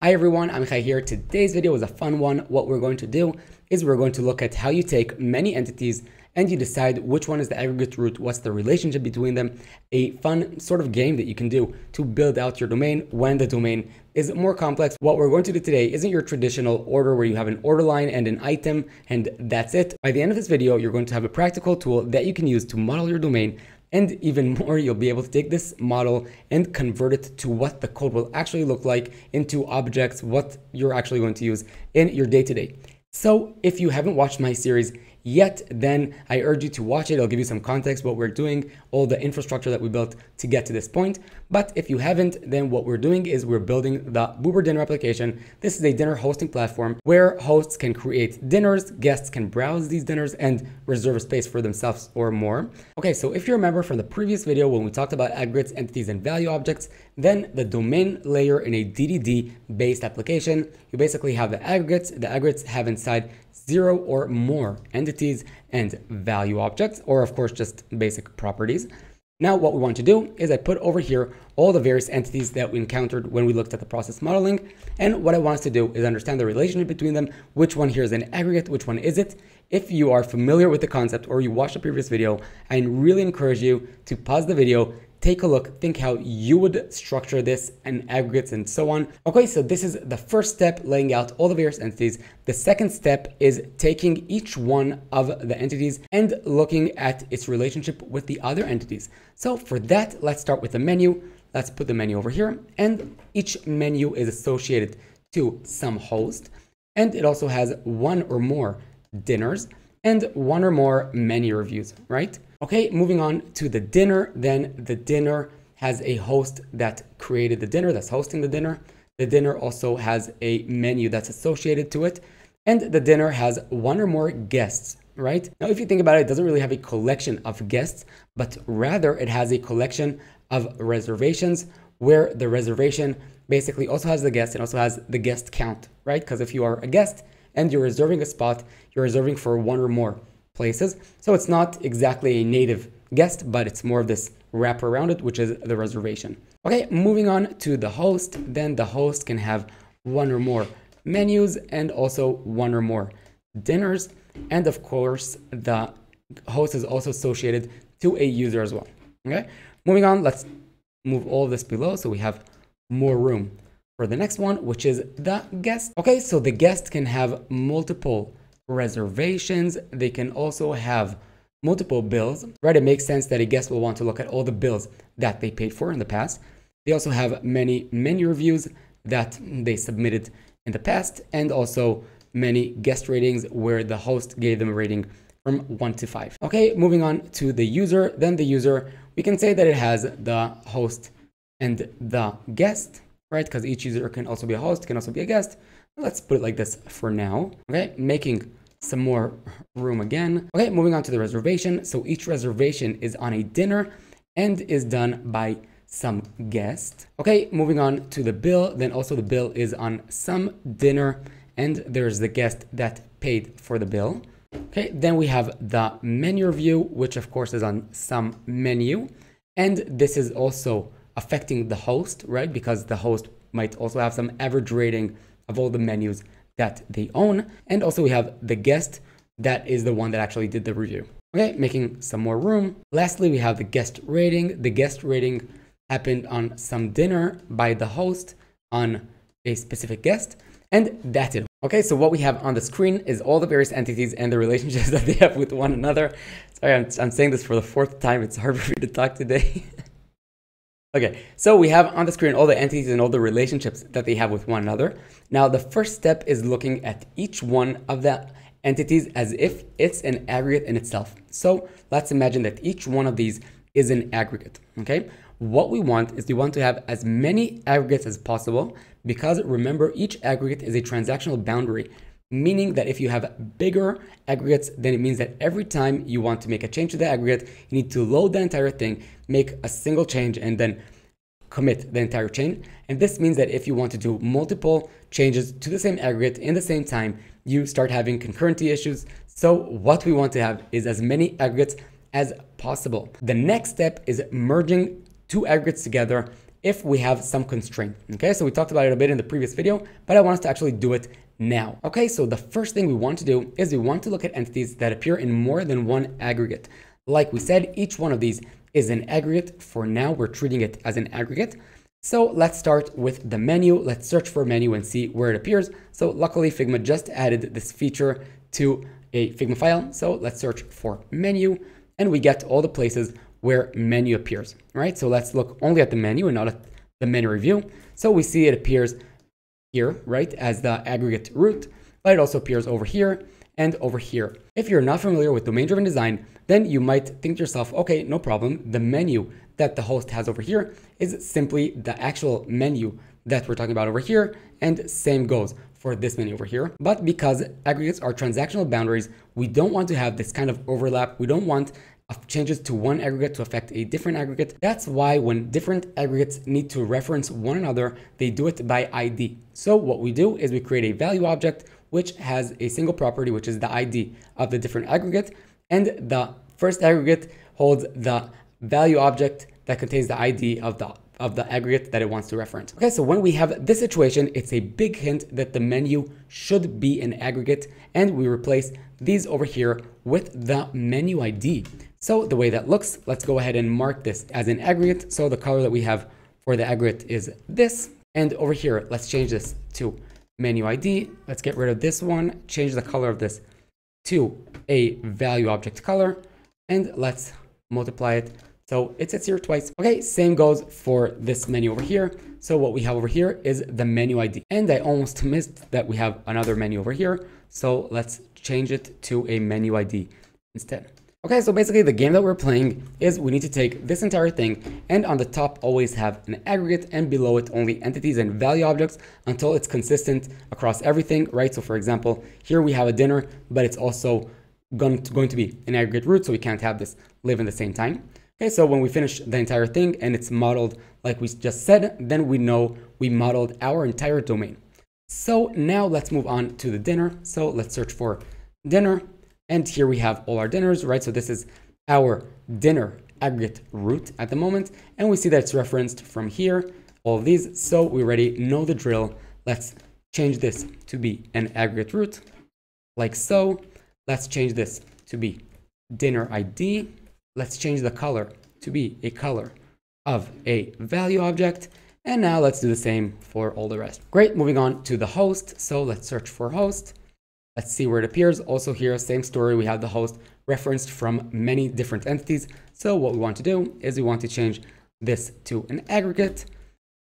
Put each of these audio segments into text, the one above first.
Hi everyone, I'm Chai here. Today's video is a fun one. What we're going to do is we're going to look at how you take many entities and you decide which one is the aggregate root, what's the relationship between them. A fun sort of game that you can do to build out your domain when the domain is more complex. What we're going to do today isn't your traditional order where you have an order line and an item and that's it. By the end of this video, you're going to have a practical tool that you can use to model your domain. And even more, you'll be able to take this model and convert it to what the code will actually look like into objects, what you're actually going to use in your day-to-day. So if you haven't watched my series yet, then I urge you to watch it. I'll give you some context, what we're doing, all the infrastructure that we built to get to this point. But if you haven't, then what we're doing is we're building the Boober Dinner application. This is a dinner hosting platform where hosts can create dinners, guests can browse these dinners and reserve a space for themselves or more. Okay, so if you remember from the previous video when we talked about aggregates, entities, and value objects, then the domain layer in a DDD based application, you basically have the aggregates have inside 0 or more entities and value objects, or of course just basic properties. Now what we want to do is I put over here all the various entities that we encountered when we looked at the process modeling, and what I want us to do is understand the relationship between them, which one here is an aggregate, which one is it. If you are familiar with the concept or you watched the previous video, I really encourage you to pause the video, take a look, think how you would structure this and aggregates and so on. Okay, so this is the first step, laying out all the various entities. The second step is taking each one of the entities and looking at its relationship with the other entities. So for that, let's start with the menu. Let's put the menu over here, and each menu is associated to some host, and it also has one or more dinners and one or more menu reviews, right? Okay, moving on to the dinner, then the dinner has a host that created the dinner, that's hosting the dinner. The dinner also has a menu that's associated to it, and the dinner has one or more guests, right? Now, if you think about it, it doesn't really have a collection of guests, but rather it has a collection of reservations where the reservation basically also has the guest and also has the guest count, right? Because if you are a guest and you're reserving a spot, you're reserving for one or more places. So it's not exactly a native guest, but it's more of this wrap around it, which is the reservation. Okay, moving on to the host, then the host can have one or more menus and also one or more dinners. And of course, the host is also associated to a user as well. Okay, moving on, let's move all of this below so we have more room for the next one, which is the guest. Okay, so the guest can have multiple reservations. They can also have multiple bills, right? It makes sense that a guest will want to look at all the bills that they paid for in the past. They also have many menu reviews that they submitted in the past, and also many guest ratings where the host gave them a rating from 1 to 5. Okay, moving on to the user. Then the user, we can say that it has the host and the guest, right? Because each user can also be a host, can also be a guest. Let's put it like this for now. Okay, making some more room again. Okay, moving on to the reservation. So each reservation is on a dinner and is done by some guest. Okay, moving on to the bill. Then also the bill is on some dinner and there's the guest that paid for the bill. Okay, then we have the menu review, which of course is on some menu. And this is also affecting the host, right? Because the host might also have some average rating of all the menus that they own. And also we have the guest that is the one that actually did the review. Okay, making some more room. Lastly, we have the guest rating. The guest rating happened on some dinner by the host on a specific guest. And that's it. Okay, so what we have on the screen is all the various entities and the relationships that they have with one another. Sorry, I'm saying this for the 4th time. It's hard for me to talk today. Okay, so we have on the screen all the entities and all the relationships that they have with one another. Now, the first step is looking at each one of the entities as if it's an aggregate in itself. So let's imagine that each one of these is an aggregate, okay? What we want is we want to have as many aggregates as possible, because remember, each aggregate is a transactional boundary, meaning that if you have bigger aggregates, then it means that every time you want to make a change to the aggregate, you need to load the entire thing, make a single change, and then commit the entire change. And this means that if you want to do multiple changes to the same aggregate in the same time, you start having concurrency issues. So what we want to have is as many aggregates as possible. The next step is merging two aggregates together if we have some constraint. Okay, so we talked about it a bit in the previous video, but I want us to actually do it now. Okay, so the first thing we want to do is we want to look at entities that appear in more than one aggregate. Like we said, each one of these is an aggregate. For now, we're treating it as an aggregate. So let's start with the menu. Let's search for menu and see where it appears. So luckily, Figma just added this feature to a Figma file. So let's search for menu and we get all the places where menu appears, right? So let's look only at the menu and not at the menu review. So we see it appears here, right, as the aggregate root, but it also appears over here and over here. If you're not familiar with domain-driven design, then you might think to yourself, okay, no problem. The menu that the host has over here is simply the actual menu that we're talking about over here, and same goes for this menu over here. But because aggregates are transactional boundaries, we don't want to have this kind of overlap. We don't want changes to one aggregate to affect a different aggregate. That's why when different aggregates need to reference one another, they do it by ID. So what we do is we create a value object which has a single property, which is the ID of the different aggregate, and the first aggregate holds the value object that contains the ID of the aggregate that it wants to reference. Okay, so when we have this situation, it's a big hint that the menu should be an aggregate, and we replace these over here with the menu ID. So the way that looks, let's go ahead and mark this as an aggregate. So the color that we have for the aggregate is this, and over here, let's change this to menu ID. Let's get rid of this one, change the color of this to a value object color, and let's multiply it so it sits here twice. Okay, same goes for this menu over here. So what we have over here is the menu ID, and I almost missed that we have another menu over here. So let's change it to a menu ID instead. Okay, so basically the game that we're playing is we need to take this entire thing and on the top always have an aggregate and below it only entities and value objects until it's consistent across everything, right? So for example, here we have a dinner, but it's also going to be an aggregate root, so we can't have this live in the same time. Okay, so when we finish the entire thing and it's modeled like we just said, then we know we modeled our entire domain. So now let's move on to the dinner. So let's search for dinner. And here we have all our dinners, right? So this is our dinner aggregate root at the moment. And we see that it's referenced from here, all of these. So we already know the drill. Let's change this to be an aggregate root, like so. Let's change this to be dinner ID. Let's change the color to be a color of a value object. And now let's do the same for all the rest. Great, moving on to the host. So let's search for host. Let's see where it appears. Also here, same story. We have the host referenced from many different entities. So what we want to do is we want to change this to an aggregate,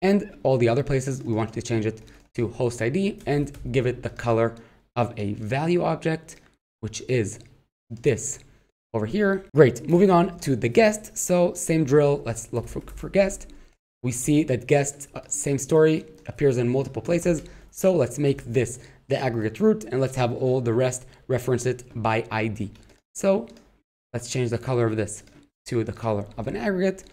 and all the other places we want to change it to host ID and give it the color of a value object, which is this over here. Great, moving on to the guest. So same drill, let's look for guest. We see that guest, same story, appears in multiple places. So let's make this the aggregate root and let's have all the rest reference it by ID. So let's change the color of this to the color of an aggregate.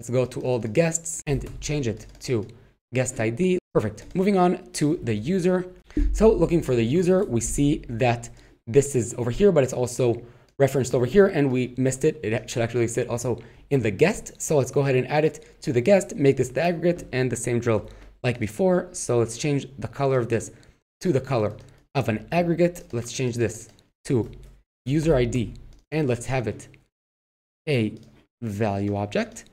Let's go to all the guests and change it to guest ID. Perfect. Moving on to the user. So looking for the user, we see that this is over here, but it's also referenced over here and we missed it. It should actually sit also in the guest. So let's go ahead and add it to the guest, make this the aggregate, and the same drill like before. So let's change the color of this to the color of an aggregate. Let's change this to user ID and let's have it a value object.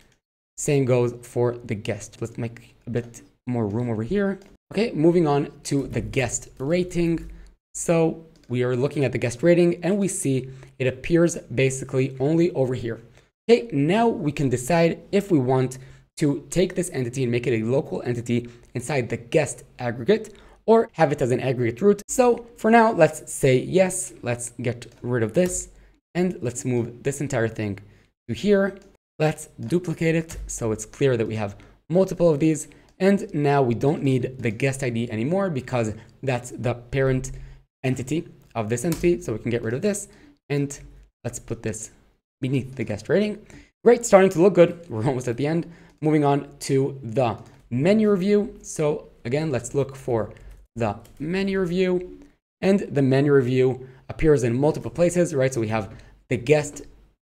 Same goes for the guest. Let's make a bit more room over here. Okay, moving on to the guest rating. So we are looking at the guest rating and we see it appears basically only over here. Okay, now we can decide if we want to take this entity and make it a local entity inside the guest aggregate or have it as an aggregate root. So for now, let's say yes. Let's get rid of this and let's move this entire thing to here. Let's duplicate it so it's clear that we have multiple of these. And now we don't need the guest ID anymore because that's the parent entity of this entity. So we can get rid of this and let's put this beneath the guest rating. Great, starting to look good. We're almost at the end. Moving on to the menu review. So again, let's look for the menu review, and the menu review appears in multiple places, right? So we have the guest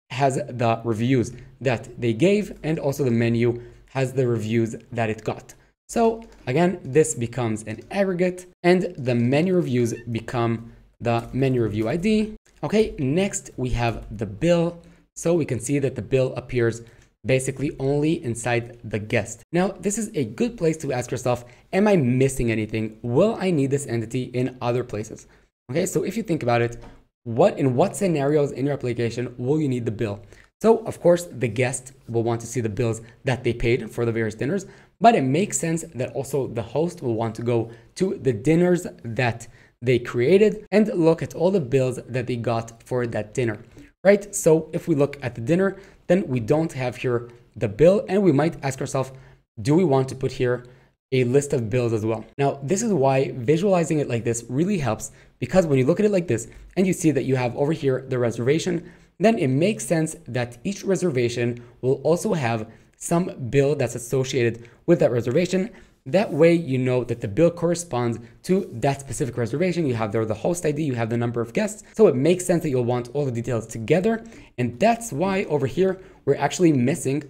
has the reviews that they gave, and also the menu has the reviews that it got. So again, this becomes an aggregate and the menu reviews become the menu review ID. Okay, next we have the bill. So we can see that the bill appears basically only inside the guest. Now, this is a good place to ask yourself, am I missing anything? Will I need this entity in other places? Okay, so if you think about it, in what scenarios in your application will you need the bill? So of course, the guest will want to see the bills that they paid for the various dinners, but it makes sense that also the host will want to go to the dinners that they created and look at all the bills that they got for that dinner, right? So if we look at the dinner, then we don't have here the bill, and we might ask ourselves, do we want to put here a list of bills as well? Now, this is why visualizing it like this really helps, because when you look at it like this and you see that you have over here the reservation, then it makes sense that each reservation will also have some bill that's associated with that reservation. That way, you know that the bill corresponds to that specific reservation. You have there the host ID, you have the number of guests. So it makes sense that you'll want all the details together. And that's why over here, we're actually missing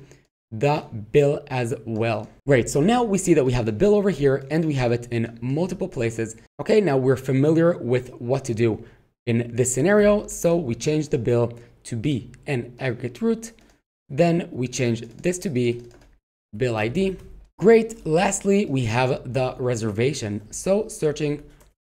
the bill as well. Great, so now we see that we have the bill over here and we have it in multiple places. Okay, now we're familiar with what to do in this scenario. So we change the bill to be an aggregate root. Then we change this to be bill ID. Great. Lastly, we have the reservation. So searching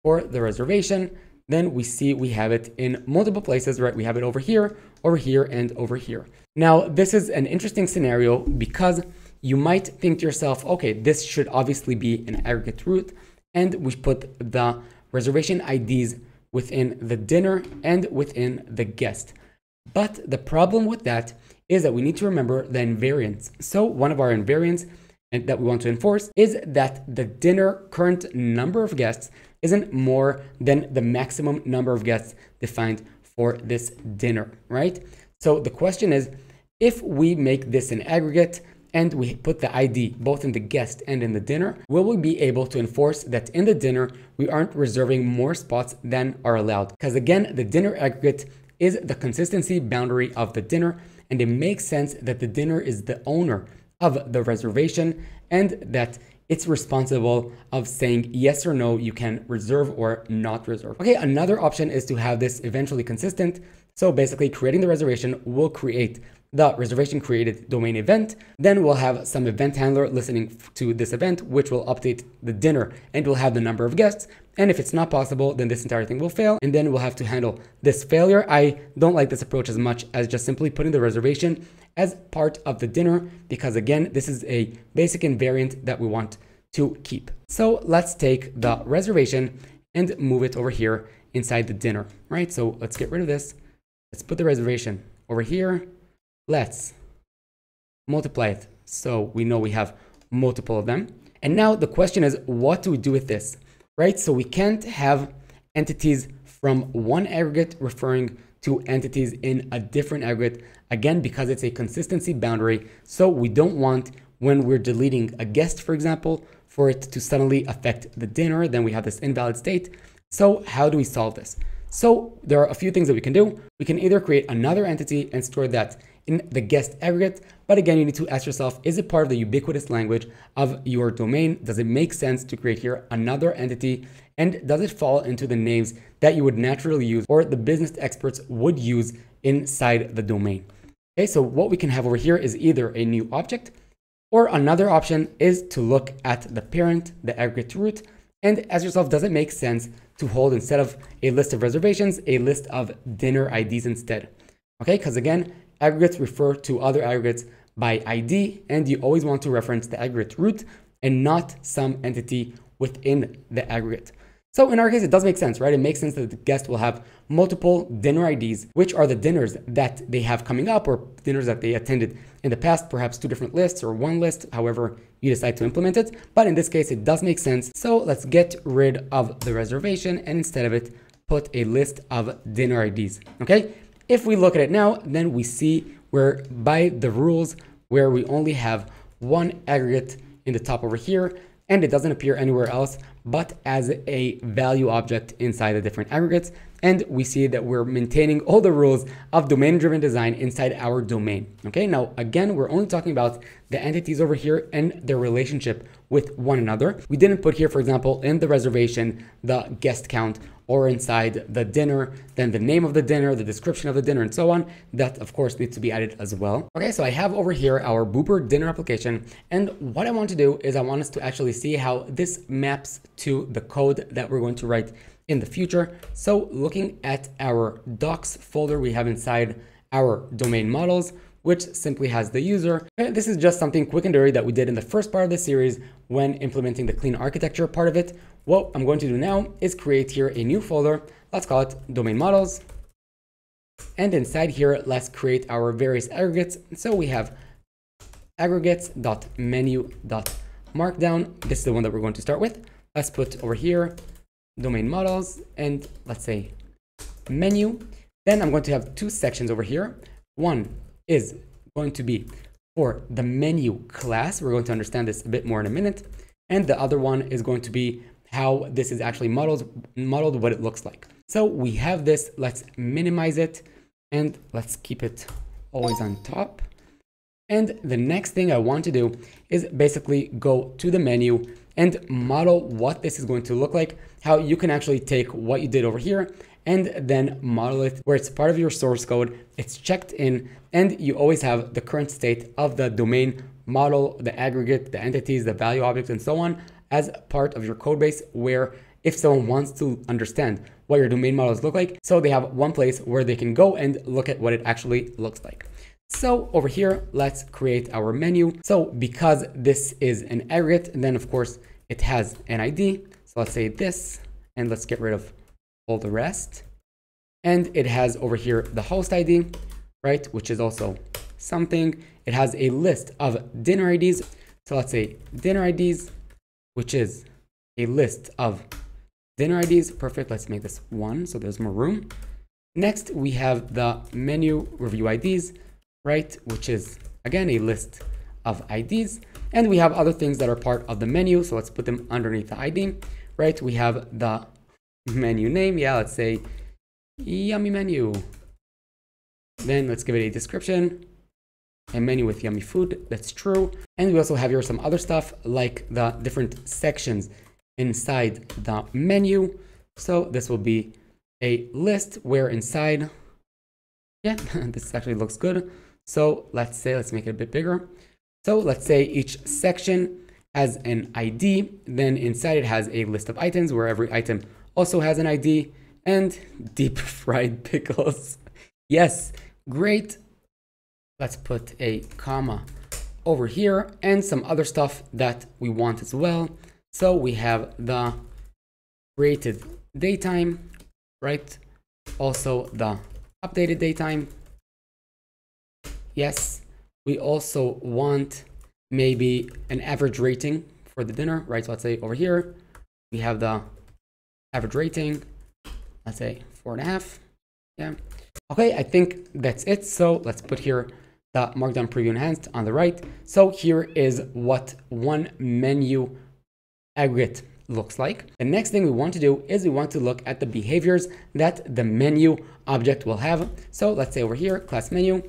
for the reservation, then we see we have it in multiple places, right? We have it over here, and over here. Now, this is an interesting scenario because you might think to yourself, okay, this should obviously be an aggregate root, and we put the reservation IDs within the dinner and within the guest. But the problem with that is that we need to remember the invariants. So one of our invariants and that we want to enforce is that the dinner current number of guests isn't more than the maximum number of guests defined for this dinner, right? So the question is, if we make this an aggregate and we put the ID both in the guest and in the dinner, will we be able to enforce that in the dinner we aren't reserving more spots than are allowed? Because again, the dinner aggregate is the consistency boundary of the dinner, and it makes sense that the dinner is the owner of the reservation and that it's responsible of saying yes or no, you can reserve or not reserve. Okay, another option is to have this eventually consistent. So basically creating the reservation will create the reservation created domain event. Then we'll have some event handler listening to this event, which will update the dinner and will have the number of guests. And if it's not possible, then this entire thing will fail. And then we'll have to handle this failure. I don't like this approach as much as just simply putting the reservation as part of the dinner, because again, this is a basic invariant that we want to keep. So let's take the reservation and move it over here inside the dinner, right? So let's get rid of this. Let's put the reservation over here. Let's multiply it so we know we have multiple of them. And now the question is, what do we do with this, right? So we can't have entities from one aggregate referring to entities in a different aggregate, again, because it's a consistency boundary. So we don't want, when we're deleting a guest, for example, for it to suddenly affect the dinner, then we have this invalid state. So how do we solve this? So there are a few things that we can do. We can either create another entity and store that in the guest aggregate, but again, you need to ask yourself, is it part of the ubiquitous language of your domain? Does it make sense to create here another entity? And does it fall into the names that you would naturally use or the business experts would use inside the domain? Okay, so what we can have over here is either a new object, or another option is to look at the parent, the aggregate root, and ask yourself, does it make sense to hold, instead of a list of reservations, a list of dinner IDs instead? Okay, because again, aggregates refer to other aggregates by ID, and you always want to reference the aggregate root and not some entity within the aggregate. So in our case, it does make sense, right? It makes sense that the guest will have multiple dinner IDs, which are the dinners that they have coming up or dinners that they attended in the past, perhaps two different lists or one list, however you decide to implement it. But in this case, it does make sense. So let's get rid of the reservation and instead of it, put a list of dinner IDs, okay? If we look at it now, then we see where by the rules where we only have one aggregate in the top over here, and it doesn't appear anywhere else but as a value object inside the different aggregates. and we see that we're maintaining all the rules of domain-driven design inside our domain. Okay, now again, we're only talking about the entities over here and their relationship with one another. We didn't put here, for example, in the reservation, the guest count, or inside the dinner, then the name of the dinner, the description of the dinner, and so on. That, of course, needs to be added as well. Okay, so I have over here our Boober dinner application, and what I want to do is I want us to actually see how this maps to the code that we're going to write in the future. So looking at our docs folder we have inside our domain models, which simply has the user. This is just something quick and dirty that we did in the first part of the series when implementing the clean architecture part of it. What I'm going to do now is create here a new folder. Let's call it domain models. And inside here, let's create our various aggregates. So we have aggregates.menu.markdown. This is the one that we're going to start with. Let's put over here domain models and let's say menu. Then I'm going to have two sections over here. One is going to be for the menu class. We're going to understand this a bit more in a minute. And the other one is going to be how this is actually modeled, what it looks like. So we have this, let's minimize it and let's keep it always on top. And the next thing I want to do is basically go to the menu and model what this is going to look like, how you can actually take what you did over here and then model it where it's part of your source code, it's checked in, and you always have the current state of the domain model, the aggregate, the entities, the value objects, and so on as part of your code base, where if someone wants to understand what your domain models look like, so they have one place where they can go and look at what it actually looks like. So over here, let's create our menu. So because this is an aggregate, then of course it has an ID. So let's say this, and let's get rid of all the rest. And it has over here the host ID, right? Which is also something. It has a list of dinner IDs. So let's say dinner IDs, which is a list of dinner IDs. Perfect. Let's make this one so there's more room. Next, we have the menu review IDs, right? Which is again a list of IDs. And we have other things that are part of the menu. So let's put them underneath the ID, right? We have the menu name. Yeah, let's say yummy menu. Then let's give it a description. A menu with yummy food. That's true. And we also have here some other stuff like the different sections inside the menu. So this will be a list where inside, yeah, this actually looks good. So let's make it a bit bigger. So let's say each section has an ID, then inside it has a list of items where every item also has an ID, and deep fried pickles. Yes, great. Let's put a comma over here and some other stuff that we want as well. So we have the created datetime, right? Also the updated datetime. Yes, we also want maybe an average rating for the dinner, right? So let's say over here, we have the average rating, let's say 4.5. Yeah. Okay, I think that's it. So let's put here the Markdown preview enhanced on the right. So here is what one menu aggregate looks like. The next thing we want to do is we want to look at the behaviors that the menu object will have. So let's say over here, class menu,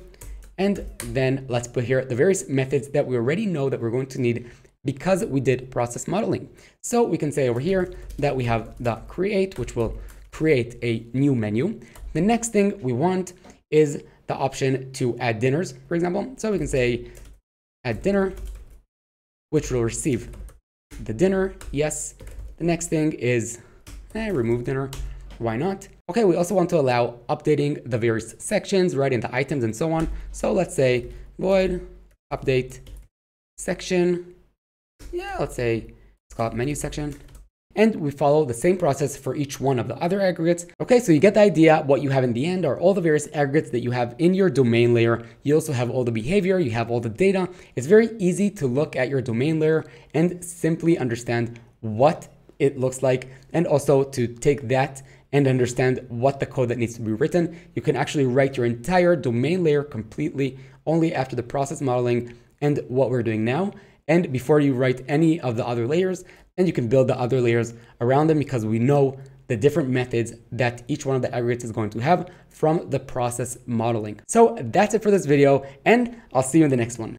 and then let's put here the various methods that we already know that we're going to need because we did process modeling. So we can say over here that we have the create, which will create a new menu. The next thing we want is the option to add dinners, for example. So we can say add dinner, which will receive the dinner. Yes. The next thing is remove dinner. Why not? Okay, we also want to allow updating the various sections, right, in the items and so on. So let's say void update section. Yeah, let's say let's call it menu section. And we follow the same process for each one of the other aggregates. Okay, so you get the idea. What you have in the end are all the various aggregates that you have in your domain layer. You also have all the behavior, you have all the data. It's very easy to look at your domain layer and simply understand what it looks like, and also to take that and understand what the code that needs to be written. You can actually write your entire domain layer completely only after the process modeling and what we're doing now, and before you write any of the other layers, and you can build the other layers around them because we know the different methods that each one of the aggregates is going to have from the process modeling. So that's it for this video, and I'll see you in the next one.